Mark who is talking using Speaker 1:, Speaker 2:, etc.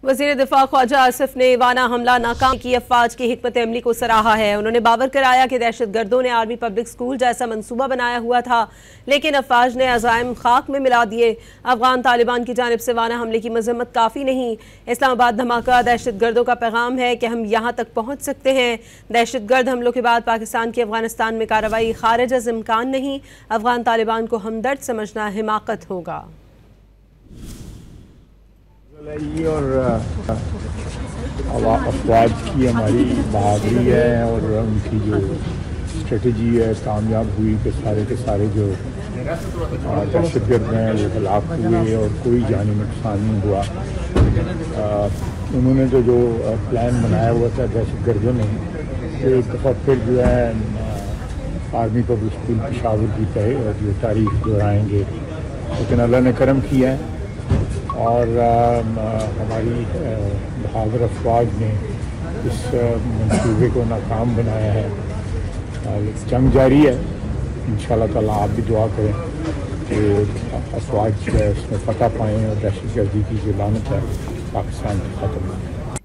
Speaker 1: وزیر دفاع خواجہ آصف نے ایوانا حملہ ناکام کی افواج کی حکمت عملی کو سراہا ہے۔ انہوں نے باور کرایا کہ دہشت گردوں نے آرمی پبلک سکول جیسا منصوبہ بنایا ہوا تھا، لیکن افواج نے عزائم خاک میں ملا دیے۔ افغان طالبان کی جانب سے ایوانا حملے کی مذمت کافی نہیں۔ اسلام آباد دھماکہ دہشت گردوں کا پیغام ہے کہ ہم یہاں تک پہنچ سکتے ہیں۔ دہشت گرد حملوں کے بعد پاکستان کی افغانستان میں کارروائی خارج از امکان نہیں۔ افغان طالبان کو ہمدرد سمجھنا حماقت ہوگا۔
Speaker 2: اور افواج کی ہماری بہادری ہے اور ان کی جو اسٹریٹجی ہے کامیاب ہوئی کہ سارے جو دہشت گرد ہیں وہ ہلاک ہوئے اور کوئی جانی نقصان نہیں ہوا۔ انہوں نے جو پلان بنایا ہوا تھا دہشت گردوں نے کہ ایک دفعہ پھر جو ہے آرمی پبلک اسکول پشاور کی جو تاریخ دہرائیں گے، لیکن اللہ نے کرم کیا ہے اور ہماری بہادر افواج نے اس منصوبے کو ناکام بنایا ہے۔ جنگ جاری ہے، انشاءاللہ تعالیٰ آپ بھی دعا کریں کہ افواج اس میں فتح پائیں اور دہشت گردی کی جو لعنت ہے پاکستان سے ختم ہو۔